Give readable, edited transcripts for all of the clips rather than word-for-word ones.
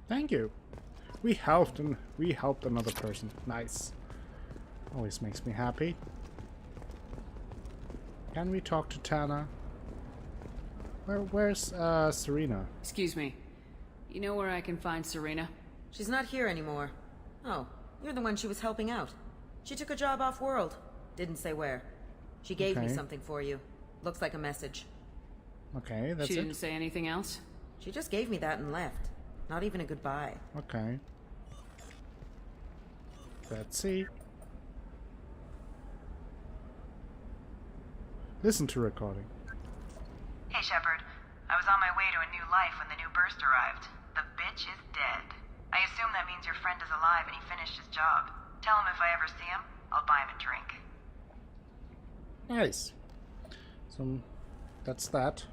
Thank you. We helped another person. Nice. Always makes me happy. Can we talk to Tana? Where's Serena? Excuse me. You know where I can find Serena? She's not here anymore. Oh, you're the one she was helping out. She took a job off-world. Didn't say where. She gave me something for you. Looks like a message. Okay, that's it. She didn't say anything else? She just gave me that and left. Not even a goodbye. Okay. Let's see. Listen to recording. Hey, Shepard. I was on my way to a new life when the new burst arrived. The bitch is dead. I assume that means your friend is alive and he finished his job. Tell him if I ever see him, I'll buy him a drink. Nice. So, that's that.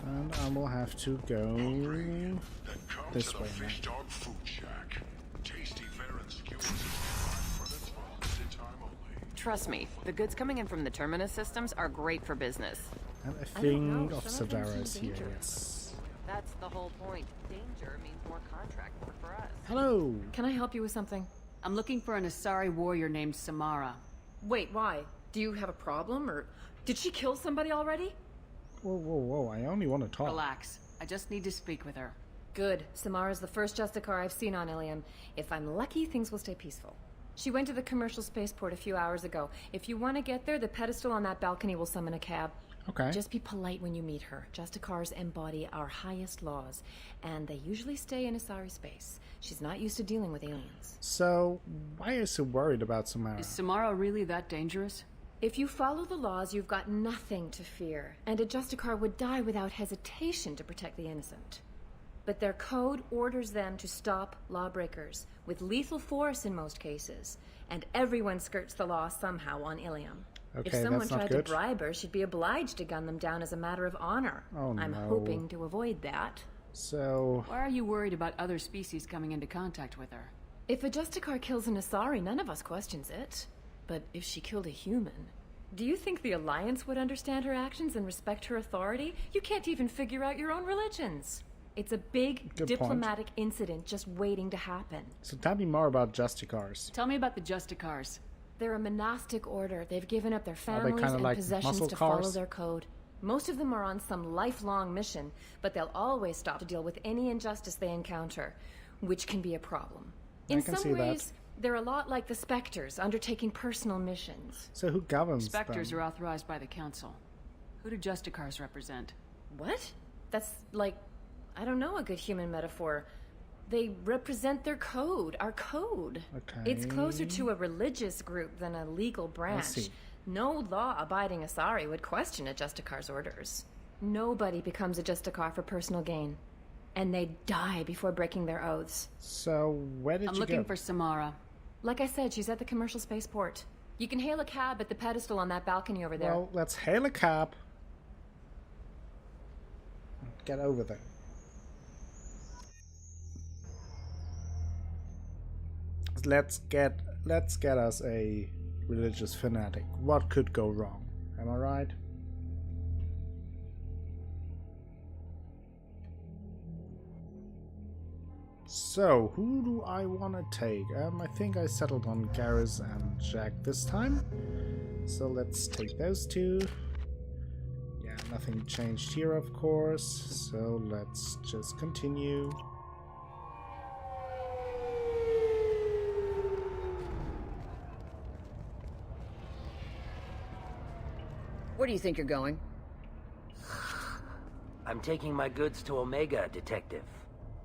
And I will have to go this way now. Fish Dog Food Shack. Tasty fare and security for the limited time only. Trust me, the goods coming in from the Terminus systems are great for business. And a thing of Sadara is here, yes. That's the whole point. Danger means more contract work for us. Hello! Can I help you with something? I'm looking for an Asari warrior named Samara. Wait, why? Do you have a problem, or did she kill somebody already? Whoa, whoa, whoa, I only want to talk. Relax. I just need to speak with her. Good. Samara's the first Justicar I've seen on Ilium. If I'm lucky, things will stay peaceful. She went to the commercial spaceport a few hours ago. If you want to get there, the pedestal on that balcony will summon a cab. Okay. Just be polite when you meet her. Justicars embody our highest laws, and they usually stay in Asari space. She's not used to dealing with aliens. So, why are you so worried about Samara? Is Samara really that dangerous? If you follow the laws, you've got nothing to fear, and a Justicar would die without hesitation to protect the innocent. But their code orders them to stop lawbreakers, with lethal force in most cases, and everyone skirts the law somehow on Ilium. Okay, if someone that's not tried good. to bribe her, she'd be obliged to gun them down as a matter of honor. Oh, I'm no. hoping to avoid that. So... Why are you worried about other species coming into contact with her? If a Justicar kills an Asari, none of us questions it. But if she killed a human... Do you think the Alliance would understand her actions and respect her authority? You can't even figure out your own religions. It's a big Good diplomatic incident just waiting to happen. So tell me more about Justicars. Tell me about the Justicars. They're a monastic order. They've given up their families kinda and like possessions muscle to cars? follow their code. Most of them are on some lifelong mission, but they'll always stop to deal with any injustice they encounter, which can be a problem. I In can see some that. ways, they're a lot like the Spectres, undertaking personal missions. So who governs Spectres them? are authorized by the Council. Who do Justicars represent? What? That's like, I don't know, a good human metaphor. They represent their code, our code. Okay. It's closer to a religious group than a legal branch. see. No law-abiding Asari would question a Justicar's orders. Nobody becomes a Justicar for personal gain. And they die before breaking their oaths. So where did I'm you looking go? for Samara. Like I said, she's at the commercial spaceport. You can hail a cab at the pedestal on that balcony over there. Well, let's hail a cab. Get over there. Let's get us a religious fanatic. What could go wrong? Am I right? So, who do I want to take? I think I settled on Garrus and Jack this time. So let's take those two. Yeah, nothing changed here, of course. So let's just continue. Where do you think you're going? I'm taking my goods to Omega, Detective.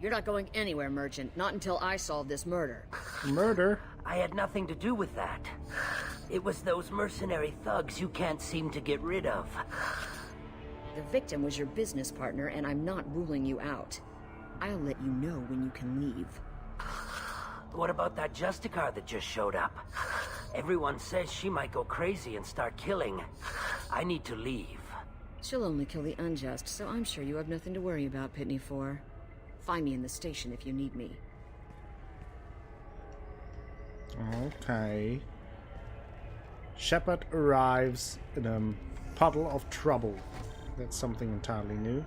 You're not going anywhere, Merchant. Not until I solve this murder. Murder? I had nothing to do with that. It was those mercenary thugs you can't seem to get rid of. The victim was your business partner, and I'm not ruling you out. I'll let you know when you can leave. What about that Justicar that just showed up? Everyone says she might go crazy and start killing. I need to leave. She'll only kill the unjust, so I'm sure you have nothing to worry about, Pitney 4. Find me in the station if you need me. Okay. Shepard arrives in a puddle of trouble. That's something entirely new.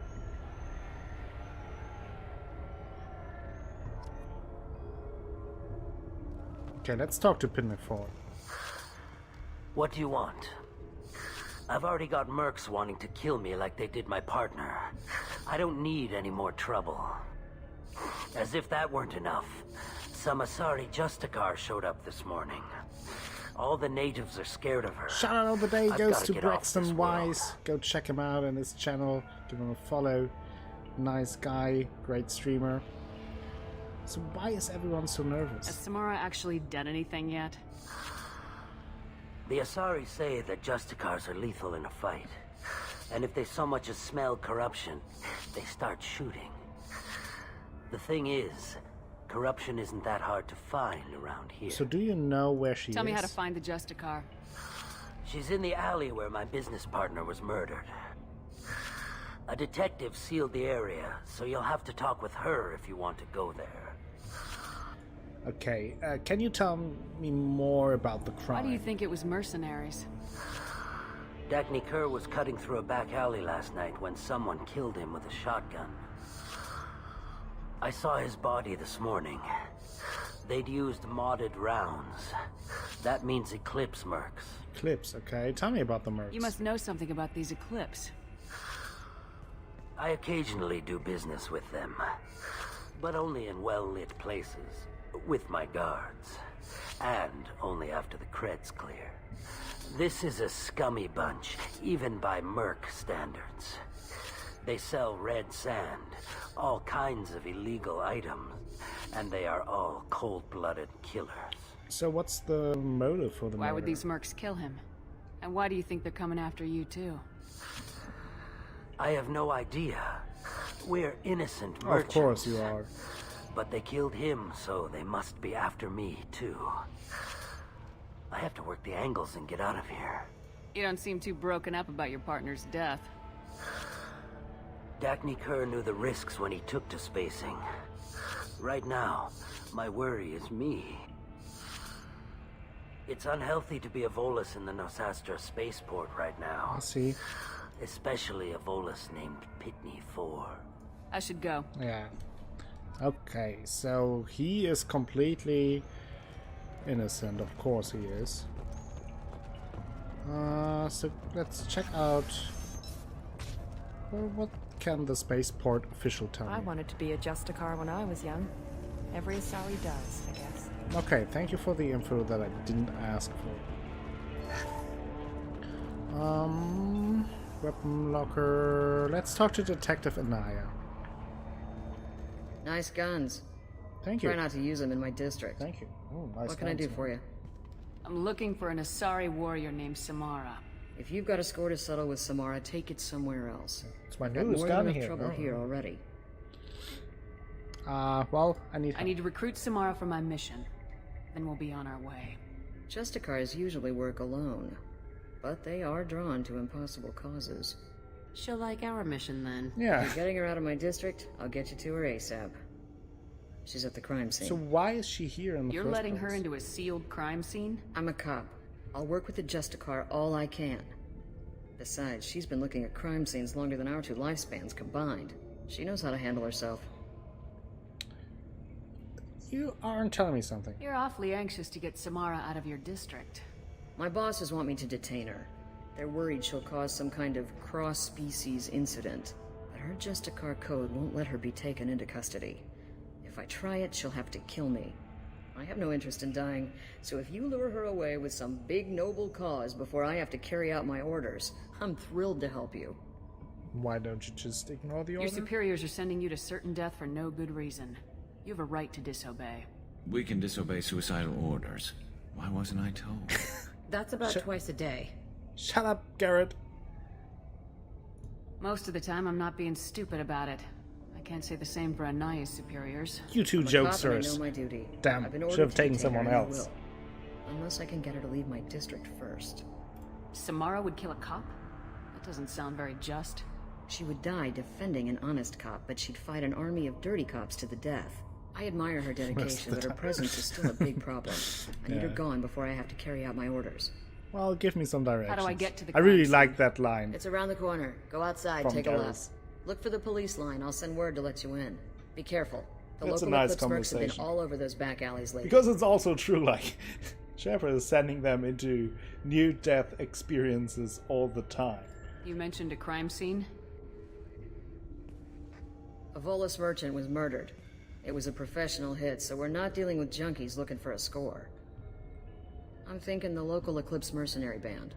Okay, let's talk to Pinafore. What do you want? I've already got mercs wanting to kill me like they did my partner. I don't need any more trouble. As if that weren't enough, some Asari Justicar showed up this morning. All the natives are scared of her. Shout out of the day goes gotta to get off Braxton this Wise. Go check him out on his channel. Give him a follow. Nice guy, great streamer. So why is everyone so nervous? Has Samara actually done anything yet? The Asari say that Justicars are lethal in a fight. And if they so much as smell corruption, they start shooting. The thing is, corruption isn't that hard to find around here. So do you know where she is? Tell me how to find the Justicar. She's in the alley where my business partner was murdered. A detective sealed the area, so you'll have to talk with her if you want to go there. Okay, can you tell me more about the crime? Why do you think it was mercenaries? Dagny Kerr was cutting through a back alley last night when someone killed him with a shotgun. I saw his body this morning. They'd used modded rounds. That means Eclipse mercs. Eclipse, okay. Tell me about the mercs. You must know something about these Eclipse. I occasionally do business with them, but only in well-lit places, with my guards, and only after the cred's clear. This is a scummy bunch, even by merc standards. They sell red sand, all kinds of illegal items, and they are all cold-blooded killers. So what's the motive for the murder? Why would these mercs kill him? And why do you think they're coming after you too? I have no idea. We're innocent merchants. Of course you are. But they killed him, so they must be after me too. I have to work the angles and get out of here. You don't seem too broken up about your partner's death. Dagny Kerr knew the risks when he took to spacing. Right now, my worry is me. It's unhealthy to be a Volus in the Nosastra spaceport right now. I see. Especially a Volus named Pitney 4. I should go. Yeah. Okay, so he is completely innocent. Of course he is. So let's check out... Well, what can the spaceport official tell me? I wanted to be a Justicar when I was young. Every Asari does, I guess. Okay, thank you for the info that I didn't ask for. Weapon locker... Let's talk to Detective Anaya. Nice guns. Thank you. Try not to use them in my district. Thank you. Oh, nice. What can I do for you? I'm looking for an Asari warrior named Samara. If you've got a score to settle with Samara, take it somewhere else. It's my Got news more gun than enough here. trouble here already. Well, I need help. I need to recruit Samara for my mission. Then we'll be on our way. Justicars usually work alone, but they are drawn to impossible causes. She'll like our mission then. Yeah. If you're getting her out of my district, I'll get you to her ASAP. She's at the crime scene. So why is she here in the You're first letting place? her into a sealed crime scene? I'm a cop. I'll work with the Justicar all I can. Besides, she's been looking at crime scenes longer than our two lifespans combined. She knows how to handle herself. You aren't telling me something. You're awfully anxious to get Samara out of your district. My bosses want me to detain her. They're worried she'll cause some kind of cross-species incident. But her Justicar code won't let her be taken into custody. If I try it, she'll have to kill me. I have no interest in dying, so if you lure her away with some big noble cause before I have to carry out my orders, I'm thrilled to help you. Why don't you just ignore the order? Your superiors are sending you to certain death for no good reason. You have a right to disobey. We can disobey suicidal orders. Why wasn't I told? That's about twice a day. Shut up, Garrett. Most of the time, I'm not being stupid about it. I can't say the same for Anaya's superiors. You two I'm a cop and I jokesters. know my duty. Damn, I've been should ordered have to taken detain her, someone and I else. will. Unless I can get her to leave my district first. Samara would kill a cop? That doesn't sound very just. She would die defending an honest cop, but she'd fight an army of dirty cops to the death. I admire her dedication, but her presence is still a big problem. I need her gone before I have to carry out my orders. Well, give me some directions. How do I get to the I really crime scene? like that line. It's around the corner. Go outside, From take a look. Garrus. Look for the police line. I'll send word to let you in. Be careful. The That's a local nice Eclipse mercs have been conversation. all over those back alleys lately. Because it's also true, like, Shepard is sending them into near-death experiences all the time. You mentioned a crime scene? A Volus merchant was murdered. It was a professional hit, so we're not dealing with junkies looking for a score. I'm thinking the local Eclipse mercenary band.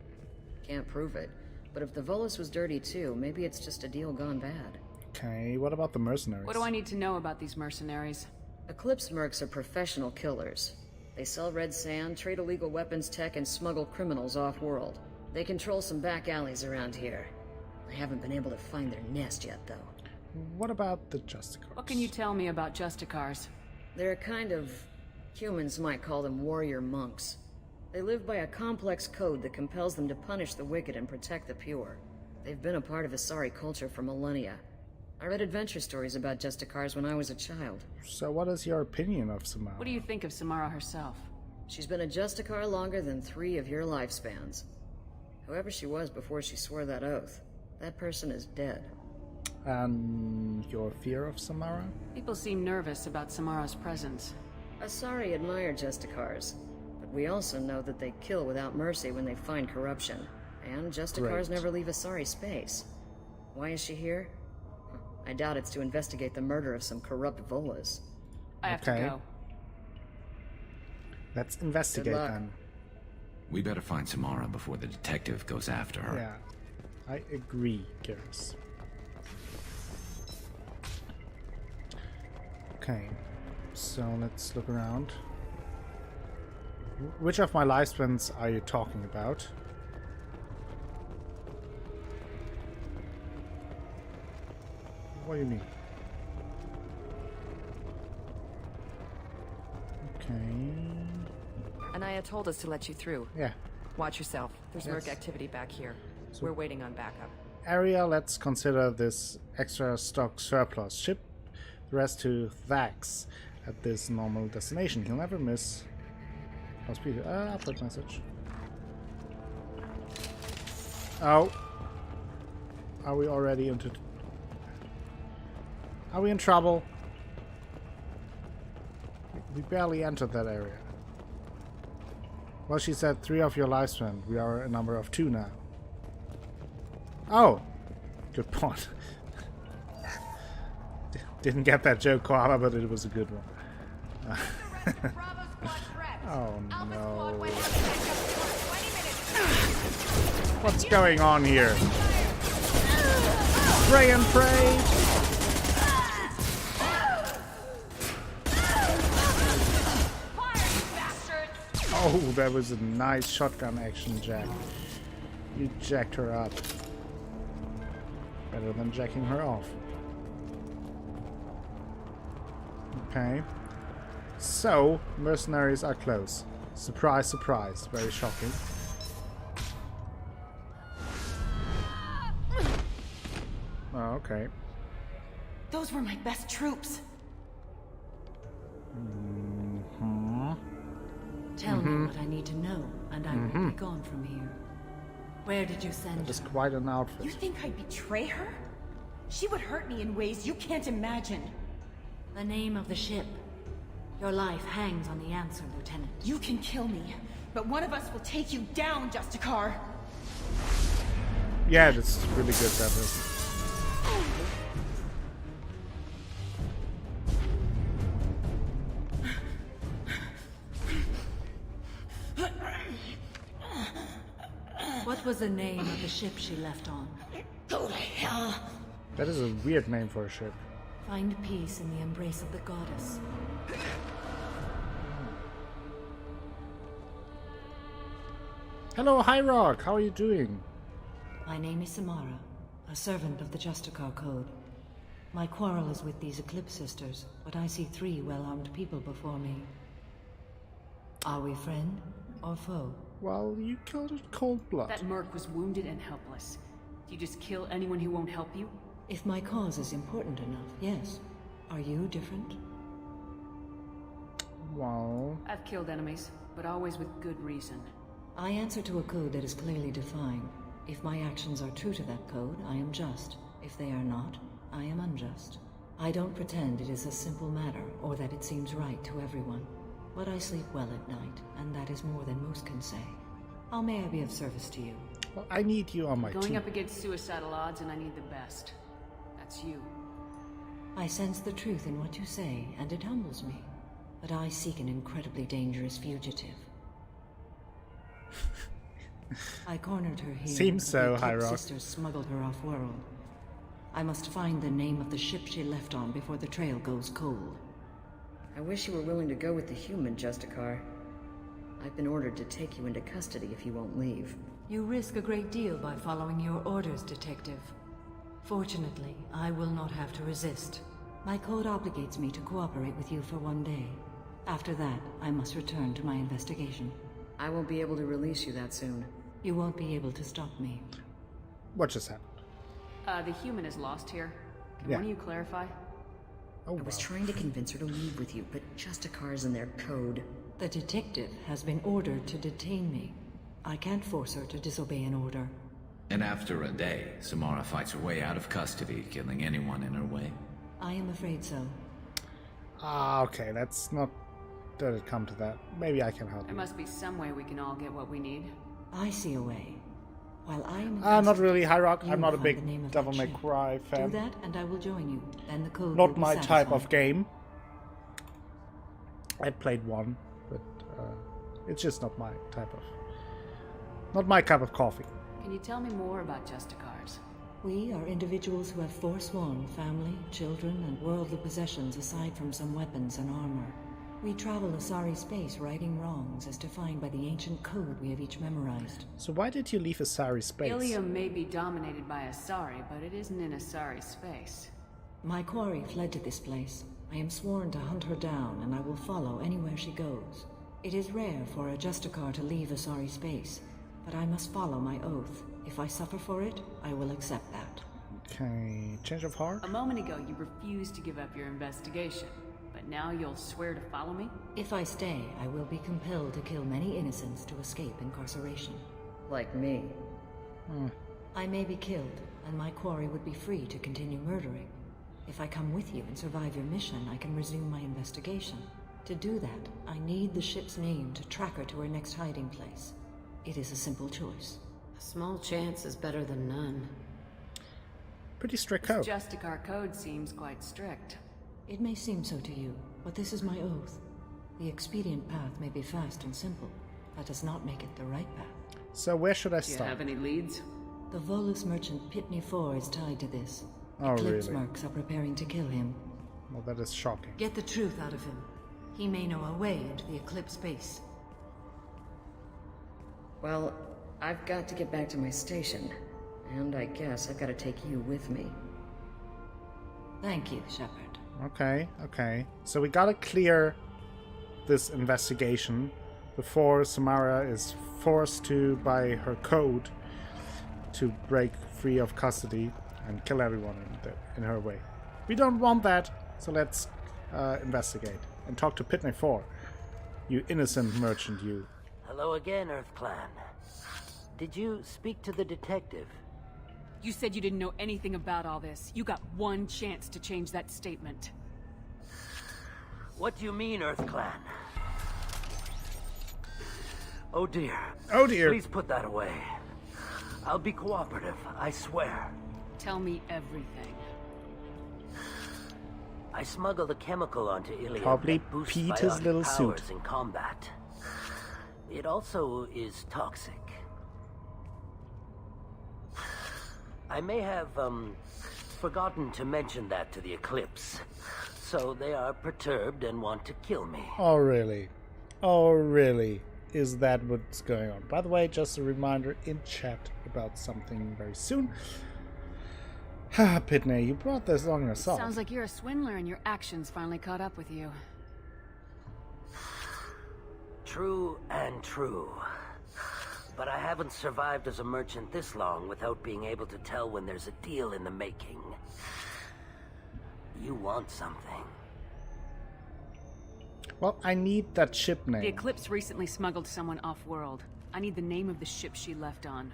Can't prove it, but if the Volus was dirty too, maybe it's just a deal gone bad. Okay, what about the mercenaries? What do I need to know about these mercenaries? Eclipse mercs are professional killers. They sell red sand, trade illegal weapons tech, and smuggle criminals off-world. They control some back alleys around here. I haven't been able to find their nest yet, though. What about the Justicars? What can you tell me about Justicars? They're a kind of... humans might call them warrior monks. They live by a complex code that compels them to punish the wicked and protect the pure. They've been a part of Asari culture for millennia. I read adventure stories about Justicars when I was a child. So what is your opinion of Samara? What do you think of Samara herself? She's been a Justicar longer than 3 of your lifespans. Whoever she was before she swore that oath, that person is dead. And your fear of Samara? People seem nervous about Samara's presence. Asari admire Justicars, but we also know that they kill without mercy when they find corruption. And Justicars never leave Asari space. Why is she here? I doubt it's to investigate the murder of some corrupt Volas. I have to go. Let's investigate then. We better find Samara before the detective goes after her. Yeah, I agree, Garrus. Okay, so let's look around. Which of my lifespans are you talking about? What do you mean? Okay. Anaya told us to let you through. Yeah. Watch yourself. There's Yes. merc activity back here. So- We're waiting on backup. Area, let's consider this extra stock surplus. Ship the rest to Thax at this normal destination. He'll never miss. Upload message. Oh. Are we already into... Are we in trouble? We barely entered that area. Well, she said 3 of your lifespan. We are a number of 2 now. Oh! Good point. Didn't get that joke, Koala, but it was a good one. Oh no. What's going on here? Pray and pray! Oh, that was a nice shotgun action, Jack. You jacked her up. Better than jacking her off. Okay. So, mercenaries are close. Surprise, surprise. Very shocking. Oh, okay. Those were my best troops. Tell me what I need to know, and I will be gone from here. Where did you send her? That is quite an outfit. You think I'd betray her? She would hurt me in ways you can't imagine. The name of the ship. Your life hangs on the answer, Lieutenant. You can kill me, but one of us will take you down, Justicar. Yeah, that's really good, Pepper. What was the name of the ship she left on? Go to hell. That is a weird name for a ship. Find peace in the embrace of the goddess. Hello, High Rock. How are you doing? My name is Samara, a servant of the Justicar Code. My quarrel is with these Eclipse sisters, but I see 3 well-armed people before me. Are we friend or foe? Well, you killed it cold blood. That merc was wounded and helpless. Do you just kill anyone who won't help you? If my cause is important enough, yes. Are you different? Well... I've killed enemies, but always with good reason. I answer to a code that is clearly defined. If my actions are true to that code, I am just. If they are not, I am unjust. I don't pretend it is a simple matter, or that it seems right to everyone. But I sleep well at night, and that is more than most can say. How may I be of service to you? Well, I need you on my Going team. up against suicidal odds, and I need the best. That's you. I sense the truth in what you say, and it humbles me. But I seek an incredibly dangerous fugitive. I cornered her here. Seems so, The High Rock. sisters smuggled her off-world. I must find the name of the ship she left on before the trail goes cold. I wish you were willing to go with the human, Justicar. I've been ordered to take you into custody if you won't leave. You risk a great deal by following your orders, Detective. Fortunately, I will not have to resist. My code obligates me to cooperate with you for 1 day. After that, I must return to my investigation. I won't be able to release you that soon. You won't be able to stop me. What just happened? The human is lost here. Can Yeah. one of you clarify? Oh, I was trying to convince her to leave with you, but Justicar's in their code. The detective has been ordered to detain me. I can't force her to disobey an order. And after a day, Samara fights her way out of custody, killing anyone in her way. I am afraid so. Okay, that's not... Did it come to that? Maybe I can help There you. must be some way we can all get what we need. I see a way. While I am... Not really, High Rock. You I'm not a find big the name of Devil that May ship. Cry fan. Do that, and I will join you. Then the code will Not be my type of satisfied. game. I played one, but it's just not my type of... Not my cup of coffee. Can you tell me more about Justicars? We are individuals who have forsworn family, children, and worldly possessions aside from some weapons and armor. We travel Asari space righting wrongs as defined by the ancient code we have each memorized. So why did you leave Asari space? Ilium may be dominated by Asari, but it isn't in Asari space. My quarry fled to this place. I am sworn to hunt her down, and I will follow anywhere she goes. It is rare for a Justicar to leave Asari space, but I must follow my oath. If I suffer for it, I will accept that. Okay, change of heart? A moment ago, you refused to give up your investigation, but now you'll swear to follow me? If I stay, I will be compelled to kill many innocents to escape incarceration. Like me. I may be killed, and my quarry would be free to continue murdering. If I come with you and survive your mission, I can resume my investigation. To do that, I need the ship's name to track her to her next hiding place. It is a simple choice. A small chance is better than none. Pretty strict This code. Justicar code seems quite strict. It may seem so to you, but this is my oath. The expedient path may be fast and simple. That does not make it the right path. So where should I Do you start? have any leads? The Volus merchant Pitney 4 is tied to this. Oh, Eclipse really? mercs are preparing to kill him. Well, that is shocking. Get the truth out of him. He may know a way into the Eclipse base. Well, I've got to get back to my station. And I guess I've got to take you with me. Thank you, Shepard. Okay. So we gotta clear this investigation before Samara is forced to, by her code, to break free of custody and kill everyone in her way. We don't want that, so let's investigate and talk to Pitney 4. You innocent merchant, you. Hello again, Earth Clan. Did you speak to the detective? You said you didn't know anything about all this. You got one chance to change that statement. What do you mean, Earth Clan? Oh dear. Oh dear. Please put that away. I'll be cooperative, I swear. Tell me everything. I smuggled a chemical onto Ilium Probably that boosts peed his biotic little powers suit. in combat. It also is toxic. I may have, forgotten to mention that to the Eclipse. So they are perturbed and want to kill me. Oh, really? Oh, really? Is that what's going on? By the way, just a reminder in chat about something very soon. Pitney, you brought this on yourself. Sounds like you're a swindler and your actions finally caught up with you. True and true. But I haven't survived as a merchant this long without being able to tell when there's a deal in the making. You want something. Well, I need that ship The name. Eclipse recently smuggled someone off-world. I need the name of the ship she left on.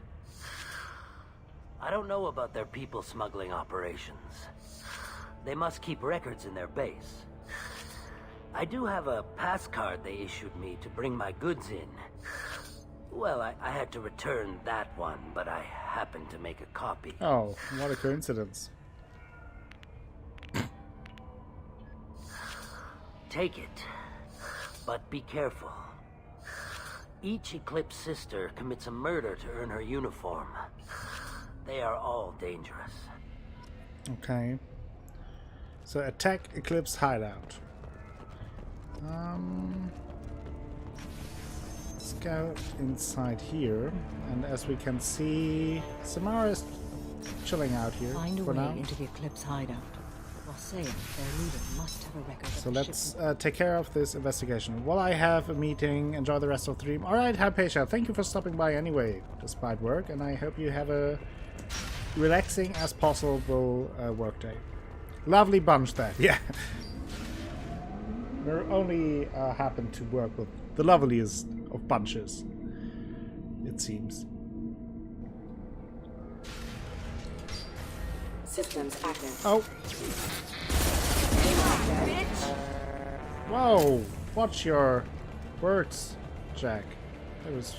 I don't know about their people smuggling operations. They must keep records in their base. I do have a pass card they issued me to bring my goods in. Well, I had to return that one, but I happened to make a copy. Oh, what a coincidence. Take it, but be careful. Each Eclipse sister commits a murder to earn her uniform. They are all dangerous. Okay. So attack Eclipse hideout. Let's go inside here, and as we can see, Samara is chilling out here. Find a for way now. into the Eclipse hideout. While saying their leader must have a record of So the let's shipment. take care of this investigation. While I have a meeting, enjoy the rest of the dream. Alright, Hypatia, thank you for stopping by anyway, despite work, and I hope you have a relaxing as possible workday. Lovely bunch that, yeah. We only happen to work with the loveliest of bunches, it seems. Systems active. Oh. Whoa! Watch your words, Jack. That was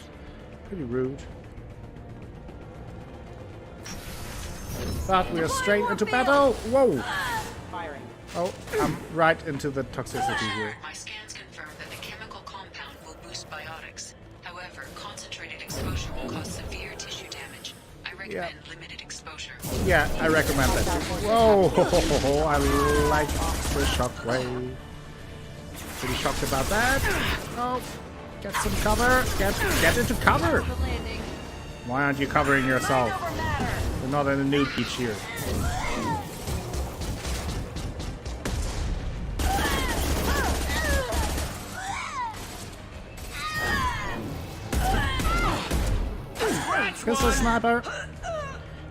pretty rude. But we are straight into battle! Whoa! Firing. Oh, I'm right into the toxicity here. My scans confirm that the chemical compound will boost biotics. However, concentrated exposure will cause severe tissue damage. I recommend limited exposure. Yeah, I recommend that. Whoa! I like the shockwave. Pretty shocked about that. Oh, get some cover. Get into cover. Why aren't you covering yourself? We're not in a nude beach here. Pistol sniper.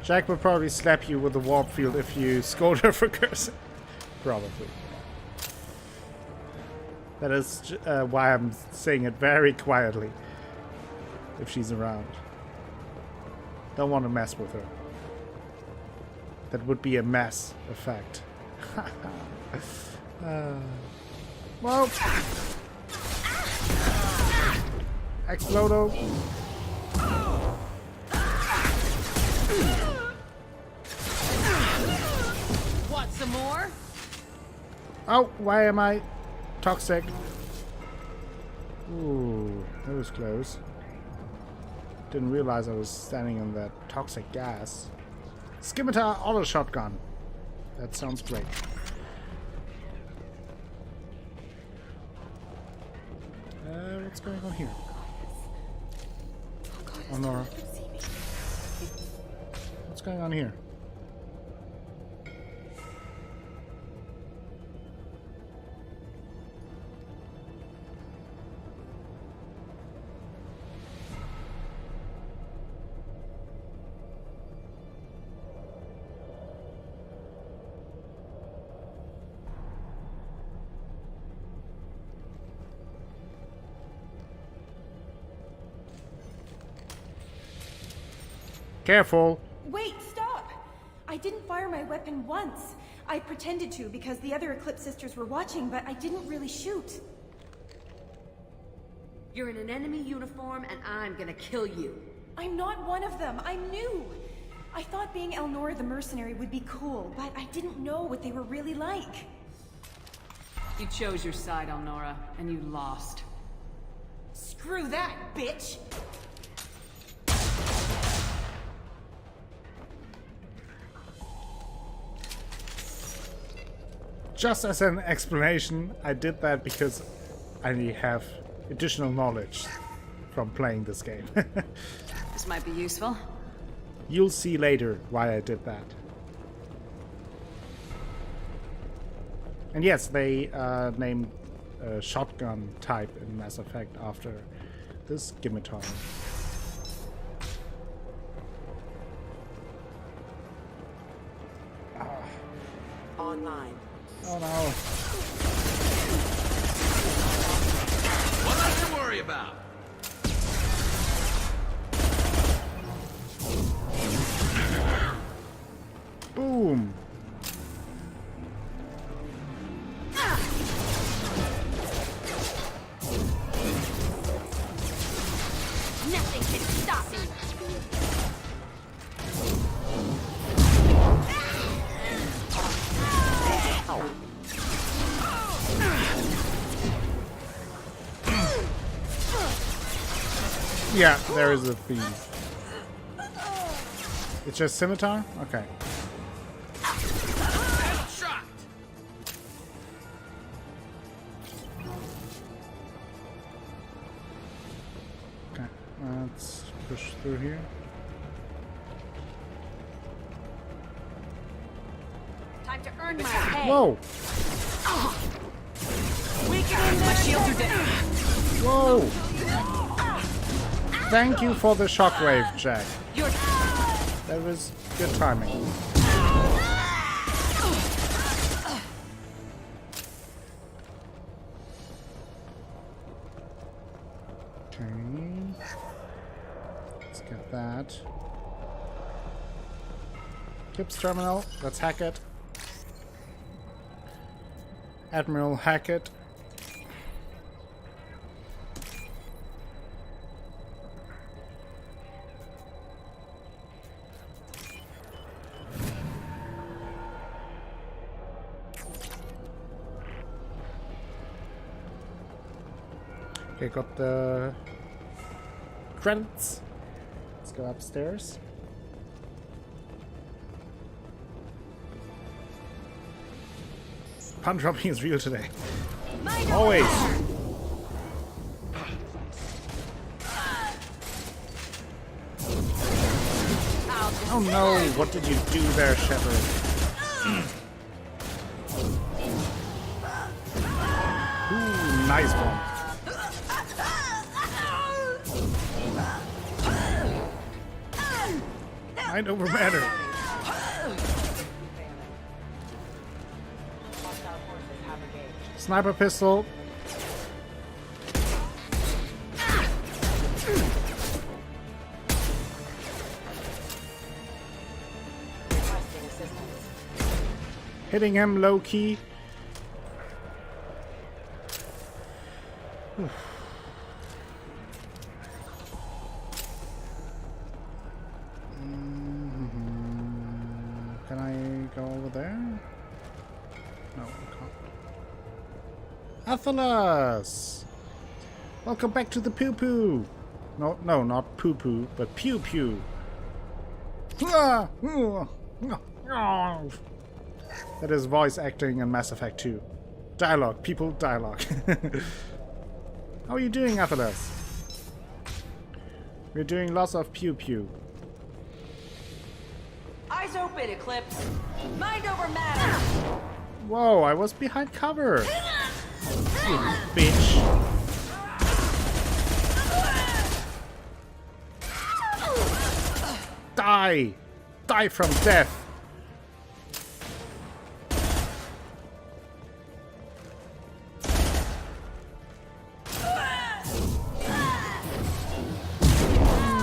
Jack would probably slap you with the warp field if you scold her for cursing. Probably. That is why I'm saying it very quietly. If she's around. Don't want to mess with her. That would be a mess effect. Whoa! Explodo! Want some more? Oh, why am I toxic? Ooh, that was close. Didn't realize I was standing in that toxic gas. Scimitar auto shotgun. That sounds great. What's going on here? Oh, Nora. What's going on here? Careful! Wait, stop! I didn't fire my weapon once. I pretended to because the other Eclipse sisters were watching, but I didn't really shoot. You're in an enemy uniform, and I'm gonna kill you. I'm not one of them. I'm new. I thought being Elnora the mercenary would be cool, but I didn't know what they were really like. You chose your side, Elnora, and you lost. Screw that, bitch! Just as an explanation, I did that because I have additional knowledge from playing this game. This might be useful. You'll see later why I did that. And yes, they named a shotgun type in Mass Effect after this scimitar. Online. Oh no. What else to worry about? Boom. Nothing can stop me. Yeah, there is a theme. It's just scimitar? Okay. Okay, let's push through here. Time to earn my pay. Whoa! My shields are down. Whoa! Thank you for the shockwave, Jack. That was good timing. Okay. Let's get that. Kip's terminal. Let's hack it. Admiral Hackett. Okay, got the credits. Let's go upstairs. Punch dropping is real today. Always. Oh no, what did you do there, Shepard? Ooh, nice one. Mind over matter. Sniper pistol. Hitting him low key. Can I go over there? No, I can't. Athalas! Welcome back to the poo-poo! No, not poo-poo, but pew-pew. That is voice acting in Mass Effect 2. Dialogue, people, dialogue. How are you doing, Athalas? We're doing lots of pew-pew. Eyes open, Eclipse. Mind over matter. Whoa, I was behind cover. You bitch. Die! Die from death!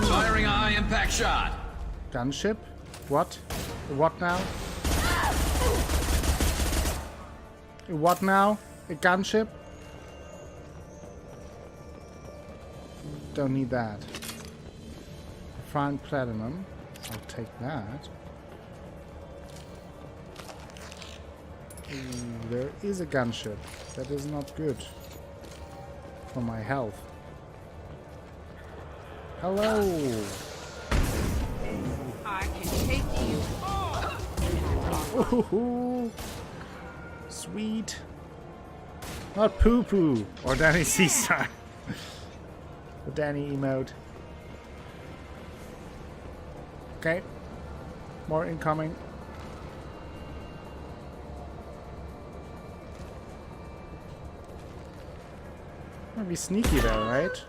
Firing a high impact shot. Gunship? What? What now? What now? A gunship? Don't need that. Fine platinum. I'll take that. Ooh, there is a gunship. That is not good for my health. Hello. I can take you on. Ooh, sweet. Not poo poo or Danny Seastar. The Danny emote. Okay. More incoming. Might be sneaky there, right?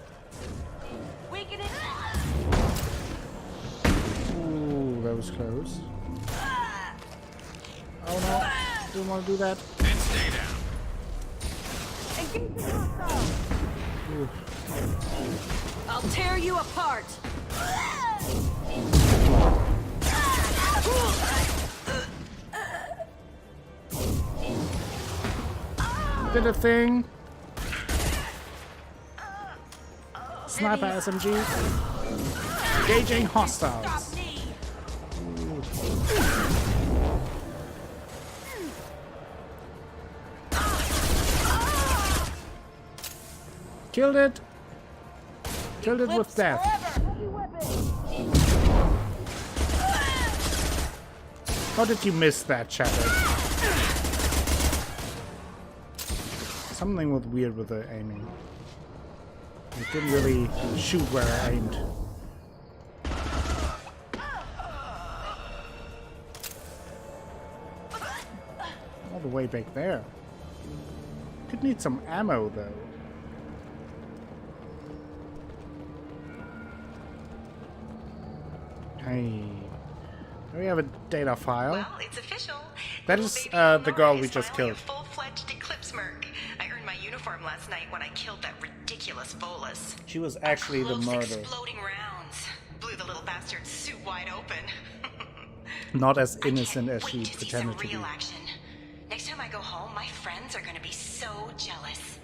Ooh, that was close. Oh no, don't want to do that. And stay down. Ooh. I'll tear you apart. Did a thing. Sniper SMG. Engaging hostiles. Killed it. Killed it with death. How did you miss that, Shadow? Something was weird with the aiming. It didn't really shoot where I aimed. All the way back there. Could need some ammo though. Hey. We have a data file. Well, it's official. That is the girl we just killed. Full-fledged Eclipse merc. I earned my uniform last night when I killed that ridiculous Volus. She was actually the murderer. Exploding rounds blew the little bastard's suit wide open. Not as innocent as she pretended to be. Action. Next time I go home, my friends are gonna be so jealous.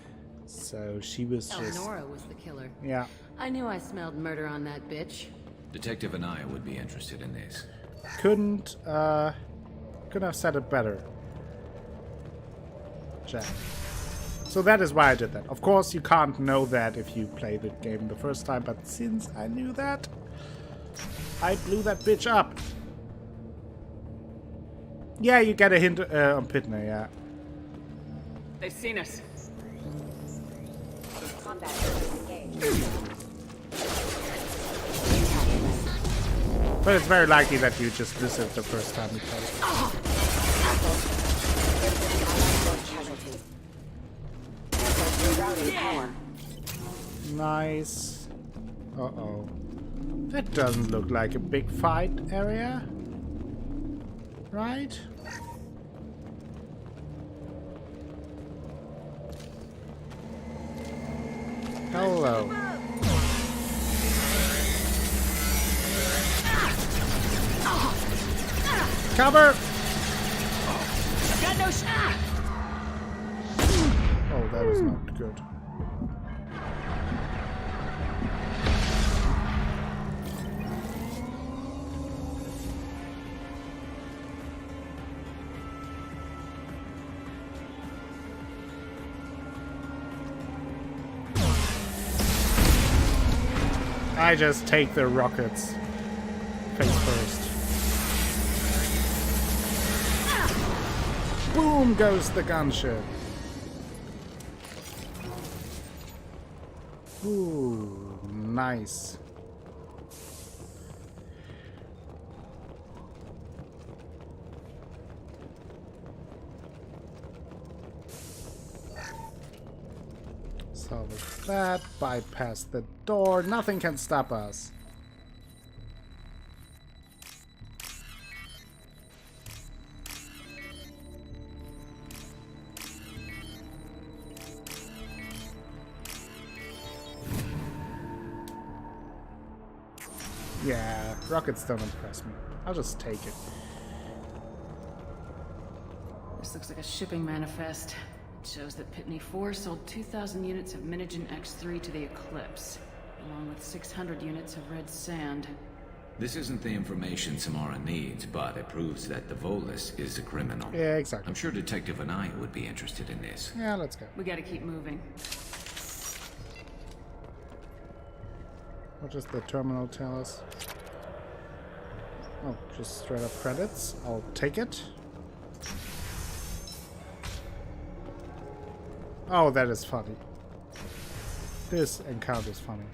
So she was just... Nora was the killer. Yeah. I knew I smelled murder on that bitch. Detective and I would be interested in this. Couldn't have said it better. Jack. So that is why I did that. Of course, you can't know that if you play the game the first time, but since I knew that, I blew that bitch up. Yeah, you get a hint on Pitney, yeah. They've seen us. But it's very likely that you just miss it the first time you play. Nice. Uh-oh. That doesn't look like a big fight area. Right? Hello. Cover! Got no shot. Oh, that was not good. I just take the rockets face first. Boom goes the gunship. Ooh, nice. Salvage that, bypass the door, nothing can stop us. Yeah, rockets don't impress me. I'll just take it. This looks like a shipping manifest. It shows that Pitney 4 sold 2,000 units of Minigen X3 to the Eclipse, along with 600 units of red sand. This isn't the information Samara needs, but it proves that the Volus is a criminal. Yeah, exactly. I'm sure Detective and I would be interested in this. Yeah, let's go. We gotta keep moving. What does the terminal tell us? Oh, just straight up credits. I'll take it. Oh, that is funny. This encounter is funny.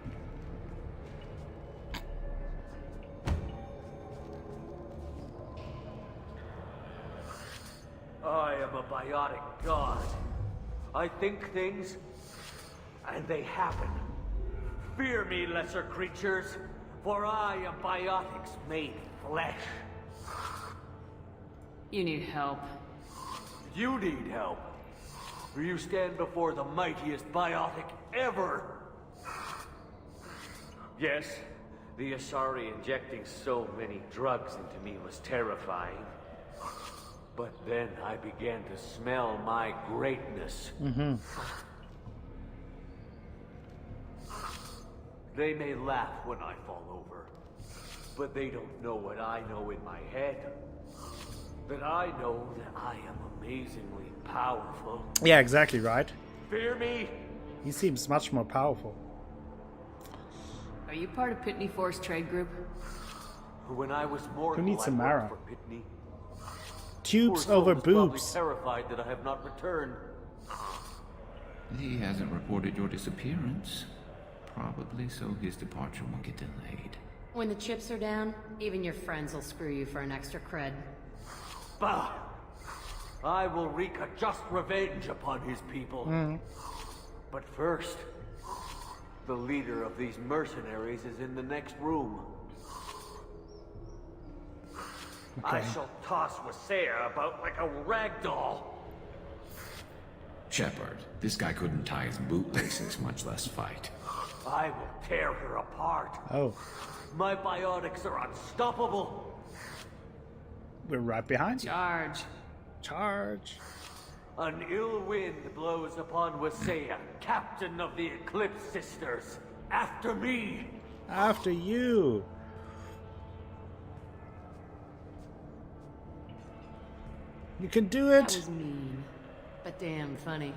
I am a biotic god. I think things, and they happen. Fear me, lesser creatures, for I am biotics made flesh. You need help. You need help, for you stand before the mightiest biotic ever. Yes, the Asari injecting so many drugs into me was terrifying. But then I began to smell my greatness. They may laugh when I fall over, but they don't know what I know in my head. That I know that I am amazingly powerful. Yeah, exactly, right? Fear me? He seems much more powerful. Are you part of Pitney Force Trade Group? When I was mortal, Who needs I Samara? worked for Pitney. Tubes Poor soul over was probably boobs. terrified that I have not returned. He hasn't reported your disappearance. Probably so his departure won't get delayed. When the chips are down, even your friends will screw you for an extra cred. Bah! I will wreak a just revenge upon his people. But first, the leader of these mercenaries is in the next room. I shall toss Wasea about like a rag doll. Shepard, this guy couldn't tie his bootlaces, much less fight. I will tear her apart. Oh. My biotics are unstoppable. We're right behind you. Charge. Charge. An ill wind blows upon Wasea, captain of the Eclipse Sisters. After me. After you. You can do it. That was mean, but damn funny.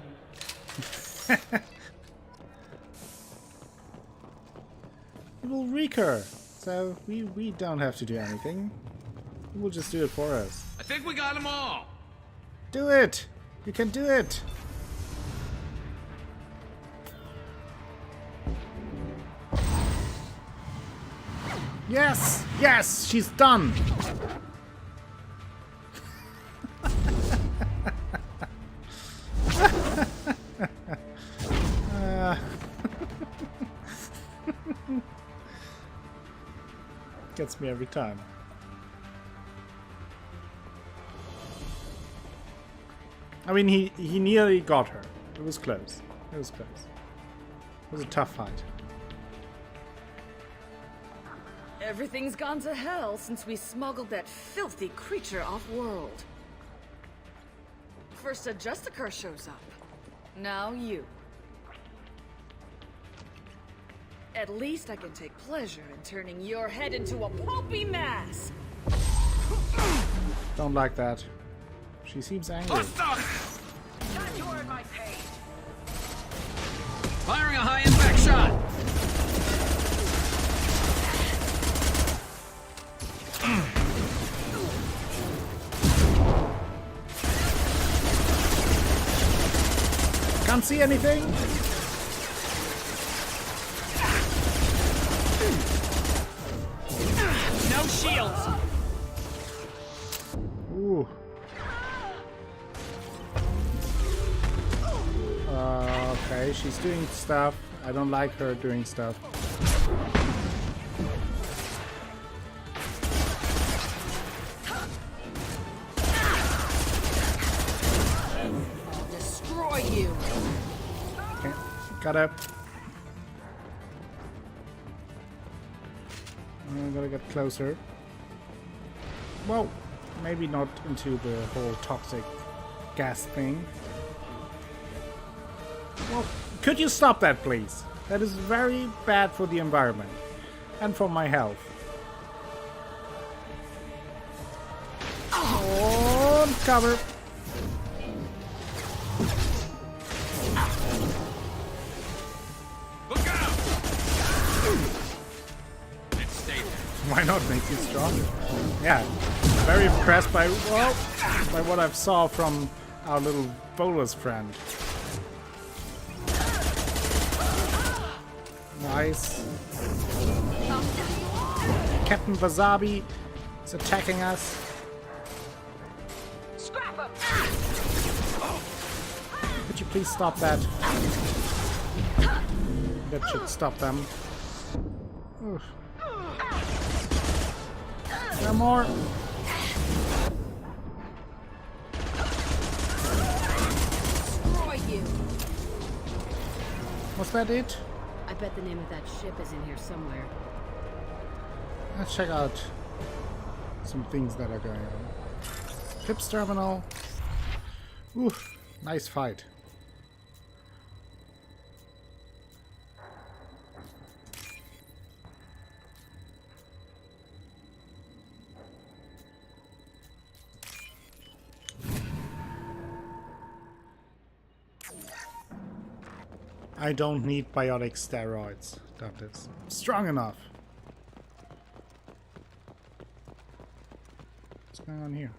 We will wreak her. So we don't have to do anything. We'll just do it for us. I think we got them all. Do it. You can do it. Yes. Yes. She's done. Gets me every time. I mean, he nearly got her. It was close. It was close. It was a tough fight. Everything's gone to hell since we smuggled that filthy creature off-world. First a Justicar shows up. Now you. At least I can take pleasure in turning your head into a pulpy mass. Don't like that. She seems angry. Not you're my pain. Firing a high impact shot. Can't see anything. No shields. Ooh. Okay, she's doing stuff. I don't like her doing stuff. I'll destroy you. Okay, got up. I'm gonna get closer. Well, maybe not into the whole toxic gas thing. Well, could you stop that, please? That is very bad for the environment and for my health. Oh, cover. Look out! Let's stay there. Why not make you stronger? Yeah, very impressed by what I've saw from our little bolus friend. Nice. Captain Wasabi is attacking us. Scrap him. Could you please stop that? That should stop them. Oof. No more. Destroy you. Was that it? I bet the name of that ship is in here somewhere. Let's check out some things that are going on. Eclipse terminal. Oof, nice fight. I don't need biotic steroids. That is strong enough. What's going on here?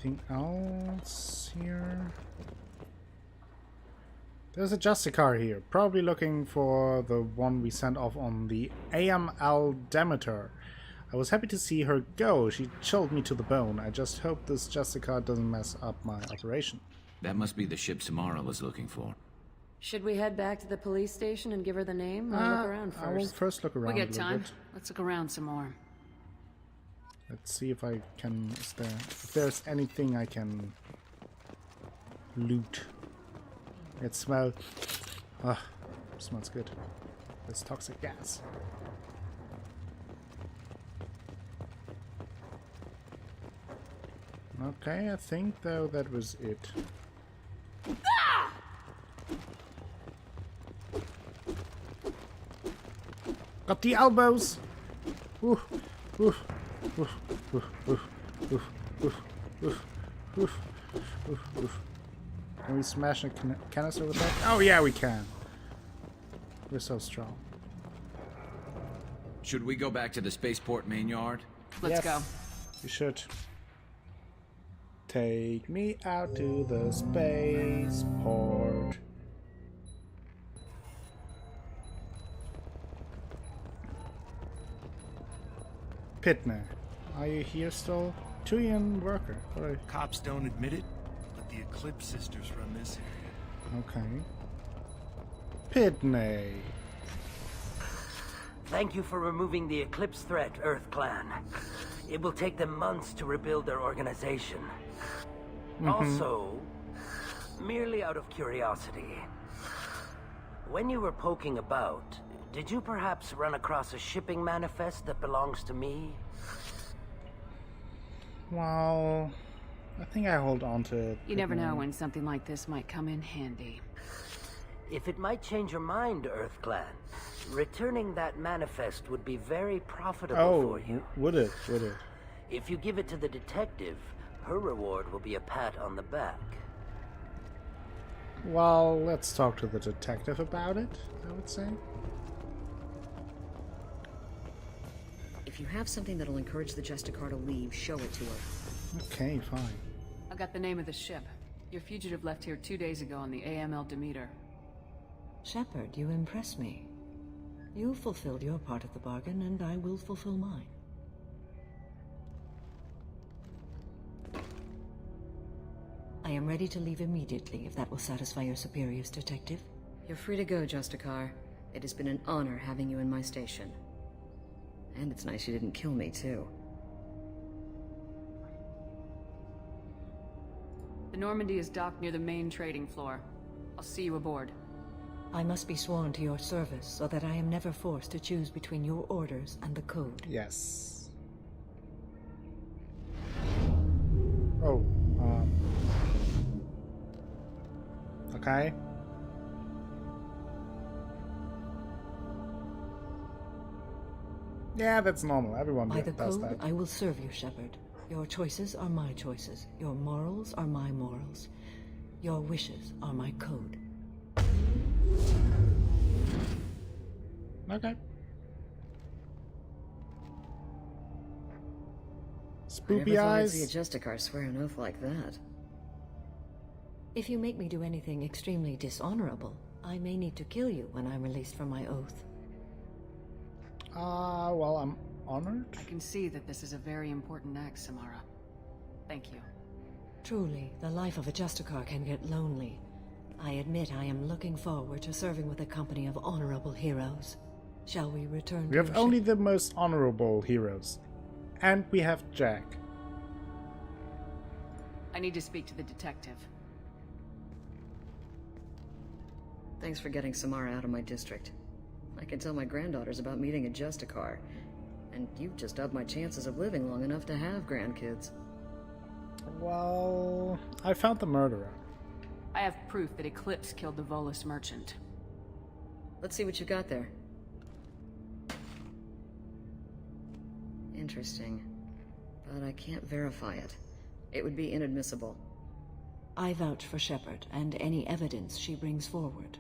Anything else here? There's a Justicar here, probably looking for the one we sent off on the AML Demeter. I was happy to see her go. She chilled me to the bone. I just hope this Justicar doesn't mess up my operation. That must be the ship Samara was looking for. Should we head back to the police station and give her the name, or look around first? I will first look around. We got time. Let's look around some more. Let's see if I can. If there's anything I can loot. It smells. Ah, smells good. It's toxic gas. Okay, I think though that was it. Got the elbows. Oof, oof, oof, oof, oof, oof, oof, oof, oof, oof, oof. Can we smash a canister with that? Oh yeah, we can. We're so strong. Should we go back to the spaceport main yard? Let's go. You should. Take me out to the spaceport. Pitner, are you here still? Tuyan worker. Right. Cops don't admit it, but the Eclipse sisters run this area. Okay. Pitney. Thank you for removing the Eclipse threat, Earth Clan. It will take them months to rebuild their organization. Also, merely out of curiosity, when you were poking about, did you perhaps run across a shipping manifest that belongs to me? Well, I think I hold on to it. You never know when something like this might come in handy. If it might change your mind, Earth Clan, returning that manifest would be very profitable for you. Would it? Would it? If you give it to the detective, her reward will be a pat on the back. Well, let's talk to the detective about it, I would say. If you have something that'll encourage the Justicar to leave, show it to her. Okay, fine. I got the name of the ship. Your fugitive left here 2 days ago on the AML Demeter. Shepard, you impress me. You fulfilled your part of the bargain, and I will fulfill mine. I am ready to leave immediately, if that will satisfy your superiors, Detective. You're free to go, Justicar. It has been an honor having you in my station. And it's nice you didn't kill me, too. The Normandy is docked near the main trading floor. I'll see you aboard. I must be sworn to your service, so that I am never forced to choose between your orders and the code. Yes. Oh, okay. Yeah, that's normal. Everyone By the does code, that. I will serve you, Shepard. Your choices are my choices. Your morals are my morals. Your wishes are my code. Okay. Spoopy eyes. I never thought I'd see a Justicar swear an oath like that. If you make me do anything extremely dishonorable, I may need to kill you when I'm released from my oath. Well, I'm honored. I can see that this is a very important act, Samara. Thank you. Truly, the life of a Justicar can get lonely. I admit I am looking forward to serving with a company of honorable heroes. Shall we return to We have only the most honorable heroes. And we have Jack. I need to speak to the detective. Thanks for getting Samara out of my district. I can tell my granddaughters about meeting a Justicar. And you've just upped my chances of living long enough to have grandkids. Well, I found the murderer. I have proof that Eclipse killed the Volus merchant. Let's see what you got there. Interesting. But I can't verify it. It would be inadmissible. I vouch for Shepard and any evidence she brings forward.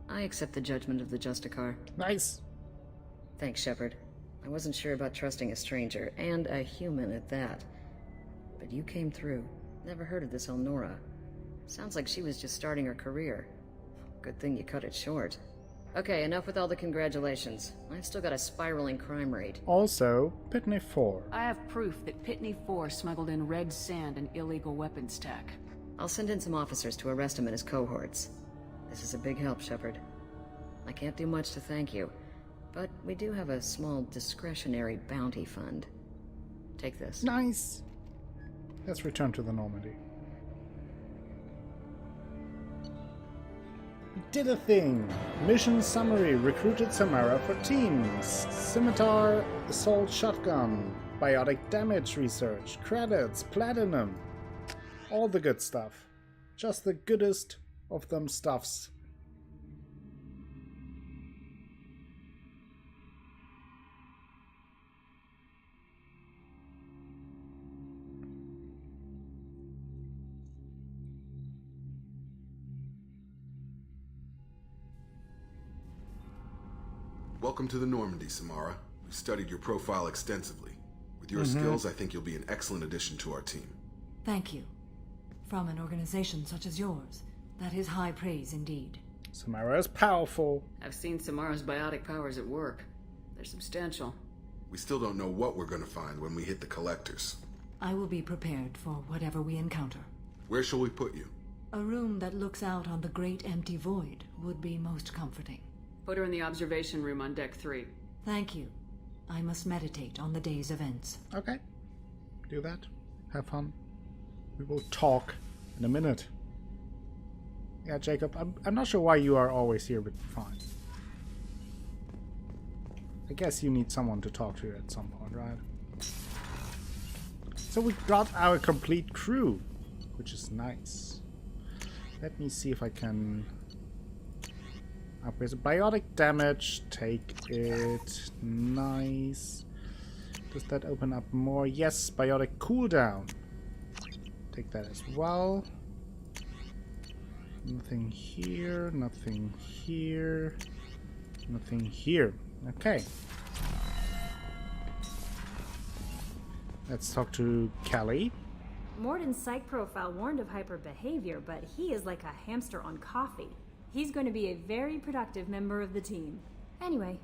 I accept the judgment of the Justicar. Nice. Thanks, Shepard. I wasn't sure about trusting a stranger, and a human at that. But you came through. Never heard of this Elnora. Sounds like she was just starting her career. Good thing you cut it short. Okay, enough with all the congratulations. I've still got a spiraling crime rate. Also, Pitney 4. I have proof that Pitney 4 smuggled in red sand and illegal weapons tech. I'll send in some officers to arrest him and his cohorts. This is a big help, Shepard. I can't do much to thank you, but we do have a small discretionary bounty fund. Take this. Nice! Let's return to the Normandy. Did a thing! Mission summary: recruited Samara for teams. Scimitar, assault shotgun, biotic damage research, credits, platinum. All the good stuff. Just the goodest of them stuffs. Welcome to the Normandy, Samara. We've studied your profile extensively. With your skills, I think you'll be an excellent addition to our team. Thank you. From an organization such as yours, that is high praise indeed. Samara is powerful. I've seen Samara's biotic powers at work. They're substantial. We still don't know what we're going to find when we hit the collectors. I will be prepared for whatever we encounter. Where shall we put you? A room that looks out on the great empty void would be most comforting. Put her in the observation room on deck 3. Thank you. I must meditate on the day's events. Okay. Do that. Have fun. We will talk in a minute. Yeah, Jacob, I'm not sure why you are always here, but fine. I guess you need someone to talk to at some point, right? So we got our complete crew, which is nice. Let me see if I can upgrade the biotic damage. Take it. Nice. Does that open up more? Yes, biotic cooldown. Take that as well. Nothing here, nothing here, nothing here. Okay. Let's talk to Kelly. Morden's psych profile warned of hyper behavior, but he is like a hamster on coffee. He's going to be a very productive member of the team. Anyway,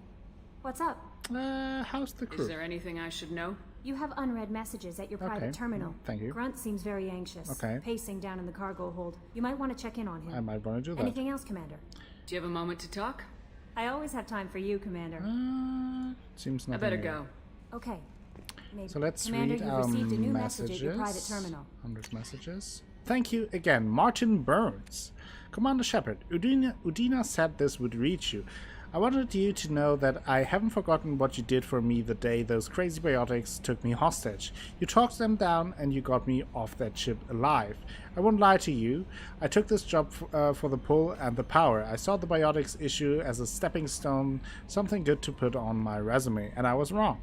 what's up? How's the crew? Is there anything I should know? You have unread messages at your private terminal. Thank you. Grunt seems very anxious, pacing down in the cargo hold. You might want to check in on him. I might want to do that. Anything else, Commander? Do you have a moment to talk? I always have time for you, Commander. Seems not. I better go. Okay. Maybe. So let's Commander, read you've our received a new messages. message at your private terminal. 100 messages. Thank you again, Martin Burns. Commander Shepard, Udina said this would reach you. I wanted you to know that I haven't forgotten what you did for me the day those crazy biotics took me hostage. You talked them down and you got me off that ship alive. I won't lie to you. I took this job for the pull and the power. I saw the biotics issue as a stepping stone, something good to put on my resume, and I was wrong.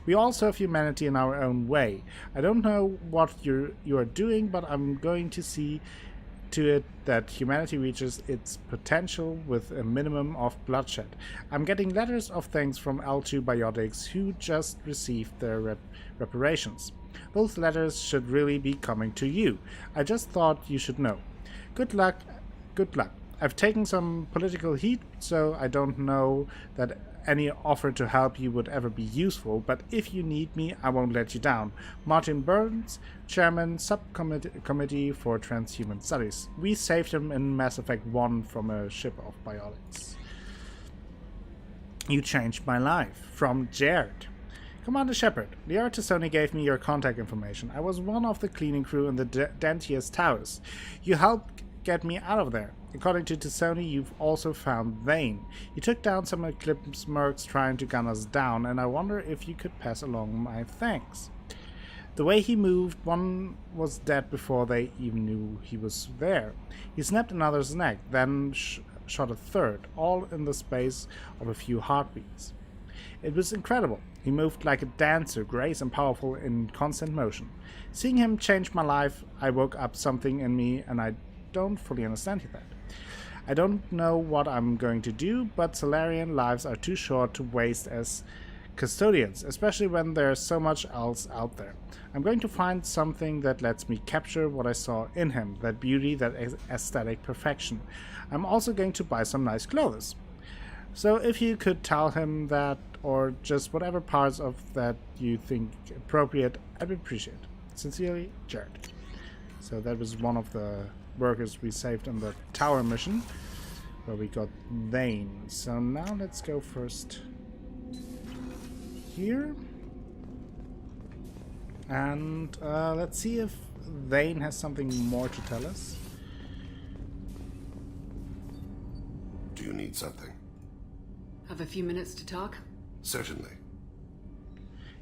We all serve humanity in our own way. I don't know what you are doing, but I'm going to see to it that humanity reaches its potential with a minimum of bloodshed. I'm getting letters of thanks from L2 Biotics, who just received their reparations. Those letters should really be coming to you. I just thought you should know. Good luck. Good luck. I've taken some political heat, so I don't know that any offer to help you would ever be useful, but if you need me, I won't let you down. Martin Burns, Chairman, Subcommittee for Transhuman Studies. We saved him in Mass Effect 1 from a ship of biotics. You changed my life. From Jared. Commander Shepard, the Artisoni gave me your contact information. I was one of the cleaning crew in the Dentius Towers. You helped get me out of there. According to Tissoni, you've also found Vane. He took down some Eclipse mercs trying to gun us down, and I wonder if you could pass along my thanks. The way he moved, one was dead before they even knew he was there. He snapped another's neck, then shot a third, all in the space of a few heartbeats. It was incredible. He moved like a dancer, grace and powerful in constant motion. Seeing him changed my life. I woke up something in me, and I don't fully understand that. I don't know what I'm going to do, but Solarian lives are too short to waste as custodians, especially when there's so much else out there. I'm going to find something that lets me capture what I saw in him, that beauty, that aesthetic perfection. I'm also going to buy some nice clothes. So if you could tell him that, or just whatever parts of that you think appropriate, I'd appreciate it. Sincerely, Jared. So that was one of the workers we saved on the tower mission, where we got Vane. So now let's go first here. And let's see if Vane has something more to tell us. Do you need something? Have a few minutes to talk? Certainly.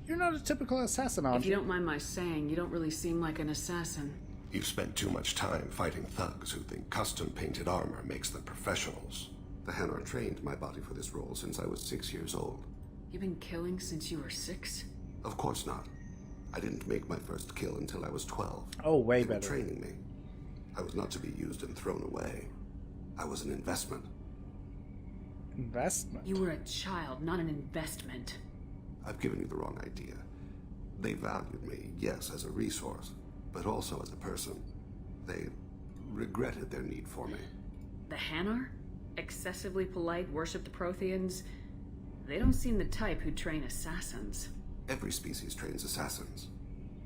You're not a typical assassin, aren't you? If you don't mind my saying, you don't really seem like an assassin. You've spent too much time fighting thugs who think custom-painted armor makes them professionals. The Hanar trained my body for this role since I was 6 years old. You've been killing since you were 6? Of course not. I didn't make my first kill until I was 12. Oh, way they were better. Training me. I was not to be used and thrown away. I was an investment. Investment? You were a child, not an investment. I've given you the wrong idea. They valued me, yes, as a resource, but also as a person. They regretted their need for me. The Hanar? Excessively polite, worship the Protheans? They don't seem the type who train assassins. Every species trains assassins.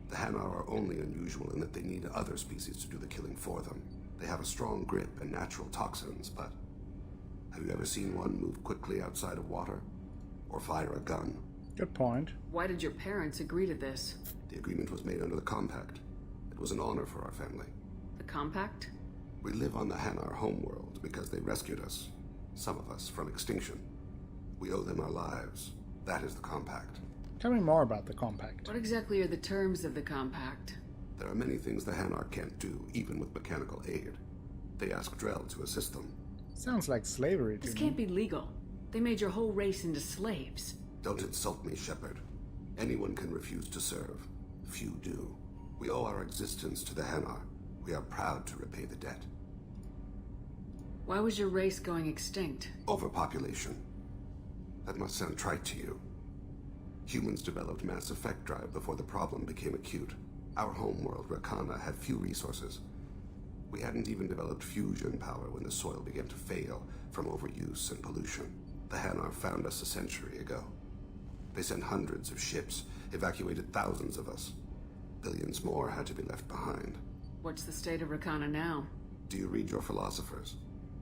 The Hanar are only unusual in that they need other species to do the killing for them. They have a strong grip and natural toxins, but have you ever seen one move quickly outside of water? Or fire a gun? Good point. Why did your parents agree to this? The agreement was made under the Compact. It was an honor for our family. The Compact? We live on the Hanar homeworld because they rescued us, some of us, from extinction. We owe them our lives. That is the Compact. Tell me more about the Compact. What exactly are the terms of the Compact? There are many things the Hanar can't do, even with mechanical aid. They ask Drell to assist them. Sounds like slavery to me. This can't be legal. They made your whole race into slaves. Don't insult me, Shepard. Anyone can refuse to serve. Few do. We owe our existence to the Hanar. We are proud to repay the debt. Why was your race going extinct? Overpopulation. That must sound trite to you. Humans developed mass effect drive before the problem became acute. Our homeworld, Rakana, had few resources. We hadn't even developed fusion power when the soil began to fail from overuse and pollution. The Hanar found us a century ago. They sent hundreds of ships, evacuated thousands of us. Billions more had to be left behind. What's the state of Rakana now? Do you read your philosophers?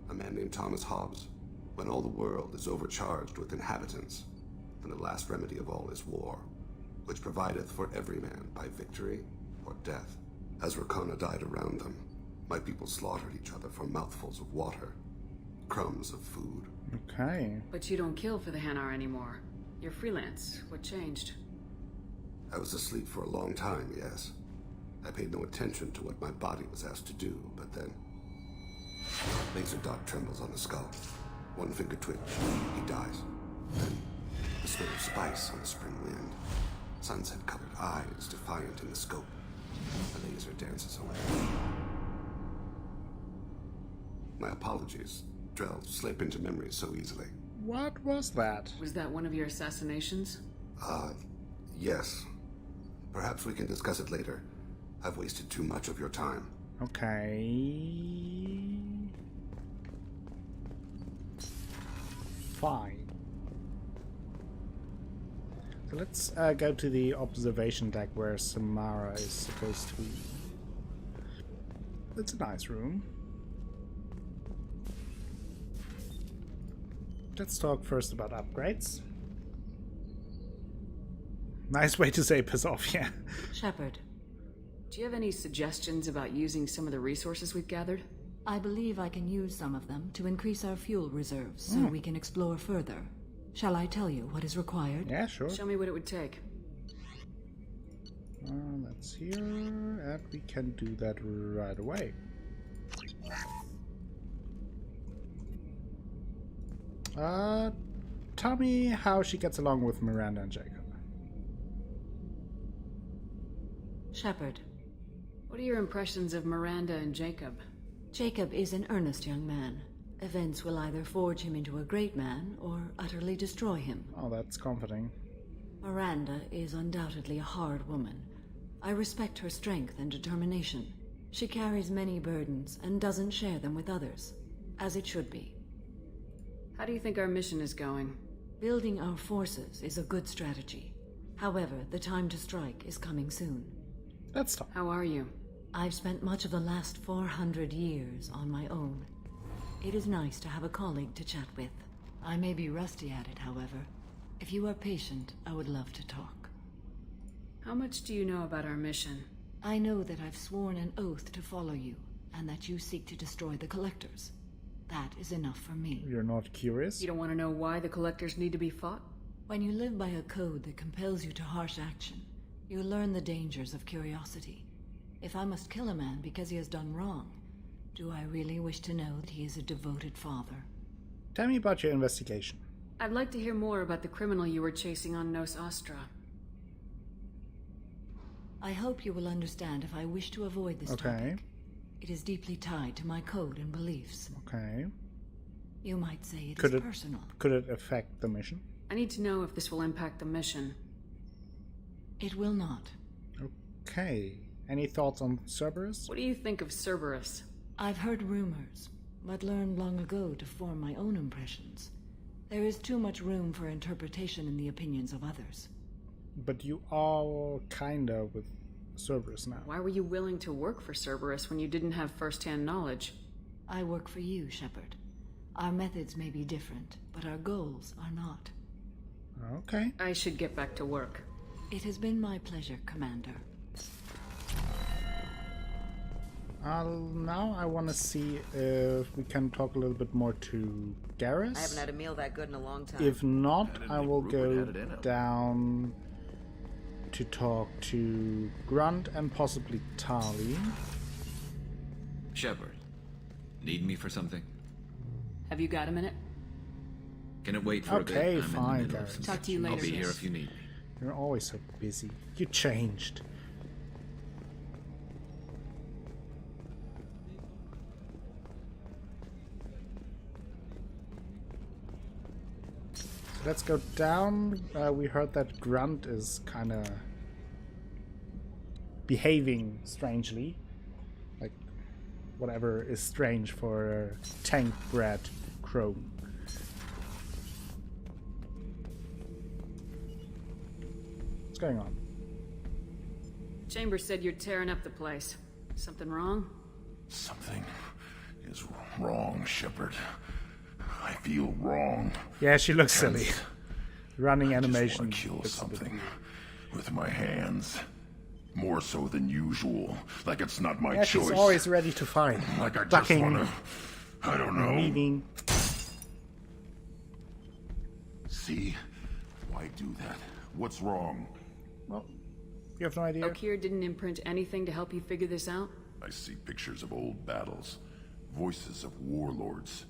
A man named Thomas Hobbes. When all the world is overcharged with inhabitants, then the last remedy of all is war, which provideth for every man by victory or death. As Rakana died around them, my people slaughtered each other for mouthfuls of water, crumbs of food. Okay. But you don't kill for the Hanar anymore. You're freelance. What changed? I was asleep for a long time, yes. I paid no attention to what my body was asked to do, but then... Laser dot trembles on the skull. One finger twitch. He dies. Then, the smell of spice on the spring wind. Sunset-colored eyes defiant in the scope. The laser dances away. My apologies. Drell slip into memory so easily. What was that? Was that one of your assassinations? Yes. Perhaps we can discuss it later. I've wasted too much of your time. Okay. Fine. So let's go to the observation deck where Samara is supposed to be. It's a nice room. Let's talk first about upgrades. Nice way to say piss off, yeah. Shepard, do you have any suggestions about using some of the resources we've gathered? I believe I can use some of them to increase our fuel reserves so we can explore further. Shall I tell you what is required? Yeah, sure. Show me what it would take. That's here, and we can do that right away. Tell me how she gets along with Miranda and Jacob. Shepard. What are your impressions of Miranda and Jacob? Jacob is an earnest young man. Events will either forge him into a great man or utterly destroy him. Oh, that's comforting. Miranda is undoubtedly a hard woman. I respect her strength and determination. She carries many burdens and doesn't share them with others, as it should be. How do you think our mission is going? Building our forces is a good strategy. However, the time to strike is coming soon. Let's talk. How are you? I've spent much of the last 400 years on my own. It is nice to have a colleague to chat with. I may be rusty at it, however. If you are patient, I would love to talk. How much do you know about our mission? I know that I've sworn an oath to follow you, and that you seek to destroy the Collectors. That is enough for me. You're not curious? You don't want to know why the Collectors need to be fought? When you live by a code that compels you to harsh action, you learn the dangers of curiosity. If I must kill a man because he has done wrong, do I really wish to know that he is a devoted father? Tell me about your investigation. I'd like to hear more about the criminal you were chasing on Nos Astra. I hope you will understand if I wish to avoid this topic. It is deeply tied to my code and beliefs. Okay. You might say it is personal. Could it affect the mission? I need to know if this will impact the mission. It will not. Okay. Any thoughts on Cerberus? What do you think of Cerberus? I've heard rumors, but learned long ago to form my own impressions. There is too much room for interpretation in the opinions of others. But you are kinda with Cerberus now. Why were you willing to work for Cerberus when you didn't have first-hand knowledge? I work for you, Shepard. Our methods may be different, but our goals are not. Okay. I should get back to work. It has been my pleasure, Commander. Now I want to see if we can talk a little bit more to Garrus. I haven't had a meal that good in a long time. If not, I will go down to talk to Grunt and possibly Tali. Shepard, need me for something? Have you got a minute? Can it wait for a bit? Okay, I'm fine, in the middle of Garrus. some Talk to you things. later. I'll be here if you need me. You're always so busy. You changed. Let's go down. We heard that Grunt is kind of behaving strangely. Like, whatever is strange for a tank-bred Krogan. What's going on? Chambers said you're tearing up the place. Something wrong? Something is wrong, Shepard. I feel wrong. Yeah, she looks silly. Running animation. I just want to kill something with my hands. More so than usual. Like it's not my choice. She's always ready to fight. Like I Ducking, just want to... I don't know. Weaving. See? Why do that? What's wrong? Well, you have no idea. Okeer didn't imprint anything to help you figure this out? I see pictures of old battles. Voices of warlords.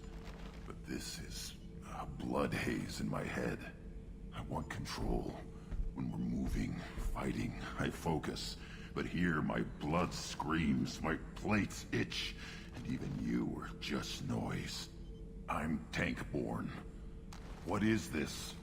But this is a blood haze in my head. I want control. When we're moving, fighting, I focus. But here my blood screams, my plates itch, and even you are just noise. I'm tank-born. What is this?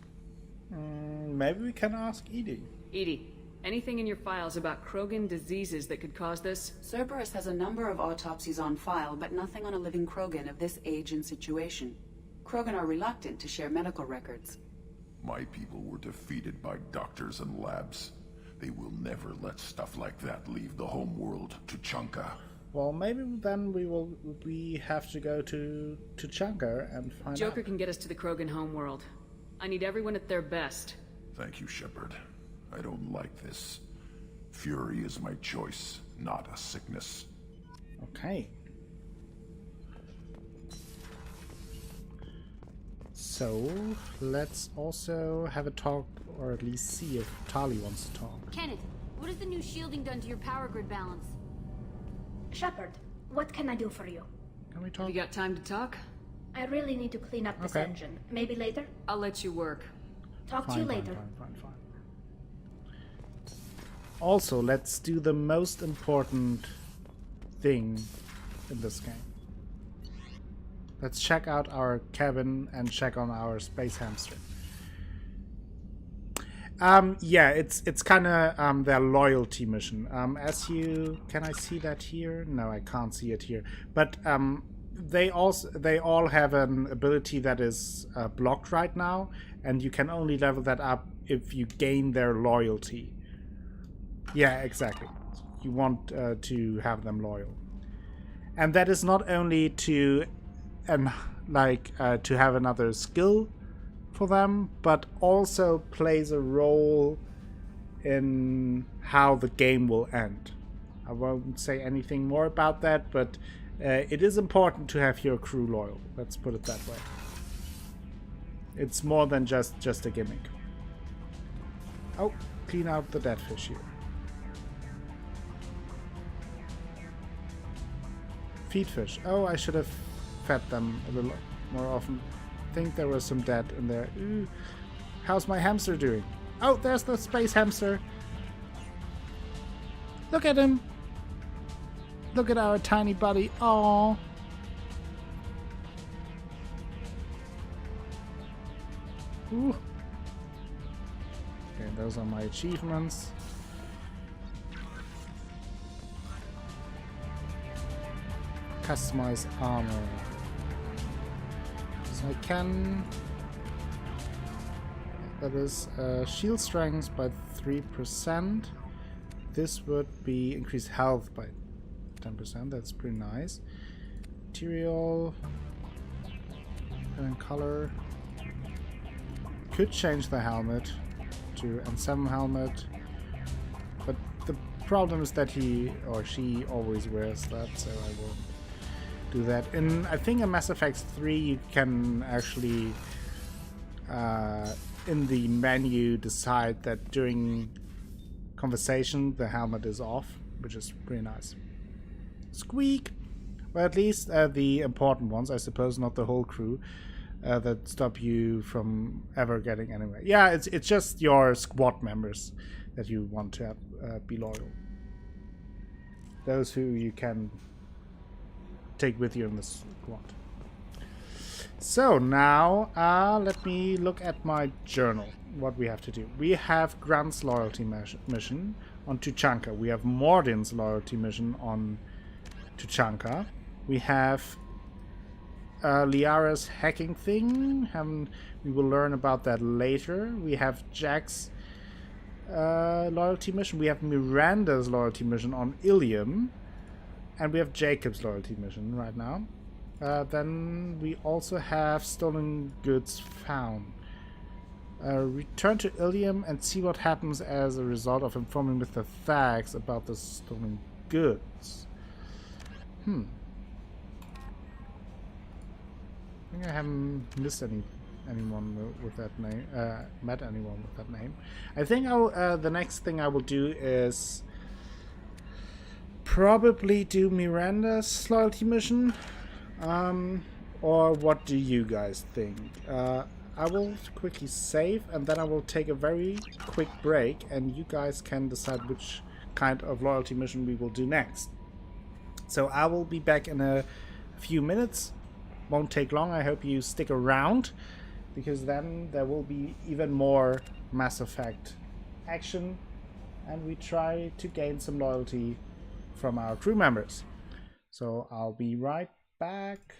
Maybe we can ask Edie. Edie, anything in your files about Krogan diseases that could cause this? Cerberus has a number of autopsies on file, but nothing on a living Krogan of this age and situation. Krogan are reluctant to share medical records. My people were defeated by doctors and labs. They will never let stuff like that leave the homeworld to Chunka. Well, maybe then we have to go to Chunka and find Joker out. can get us to the Krogan homeworld. I need everyone at their best. Thank you, Shepard. I don't like this. Fury is my choice, not a sickness. Okay. So, let's also have a talk, or at least see if Tali wants to talk. Kenneth, what has the new shielding done to your power grid balance? Shepard, what can I do for you? Can we talk? Have you got time to talk? I really need to clean up this engine. Maybe later? I'll let you work. Talk to you later. Fine. Also, let's do the most important thing in this game. Let's check out our cabin and check on our space hamster. Yeah, it's kind of their loyalty mission. Can I see that here? No, I can't see it here. But they all have an ability that is blocked right now, and you can only level that up if you gain their loyalty. Yeah, exactly. You want to have them loyal, and that is not only to to have another skill for them, but also plays a role in how the game will end. I won't say anything more about that, but it is important to have your crew loyal. Let's put it that way. It's more than just a gimmick. Oh, clean out the dead fish here. Feed fish. Oh, I should have fed them a little more often. I think there was some dead in there. Ooh. How's my hamster doing? Oh, there's the space hamster. Look at him. Look at our tiny buddy. Aww. Ooh. Okay, those are my achievements. Customize armor. So I can... That is shield strength by 3%. This would be increased health by 10%. That's pretty nice. Material. And color. Could change the helmet to N7 helmet. But the problem is that he or she always wears that, so I won't do that. I think in Mass Effect 3 you can actually in the menu decide that during conversation the helmet is off, which is pretty nice. Squeak! Well, at least the important ones, I suppose, not the whole crew, that stop you from ever getting anywhere. Yeah, it's just your squad members that you want to have, be loyal. Those who you can take with you in the squad. So now let me look at my journal. What we have to do. We have Grant's loyalty mission on Tuchanka. We have Mordin's loyalty mission on Tuchanka. We have Liara's hacking thing. We will learn about that later. We have Jack's loyalty mission. We have Miranda's loyalty mission on Ilium. And we have Jacob's loyalty mission right now. Then we also have stolen goods found. Return to Ilium and see what happens as a result of informing Mr. Thax about the stolen goods. I think I haven't missed anyone with that name. Met anyone with that name. I think the next thing I will do is probably do Miranda's loyalty mission. Or what do you guys think? I will quickly save and then I will take a very quick break and you guys can decide which kind of loyalty mission we will do next. So I will be back in a few minutes. Won't take long. I hope you stick around because then there will be even more Mass Effect action and we try to gain some loyalty from our crew members. So I'll be right back.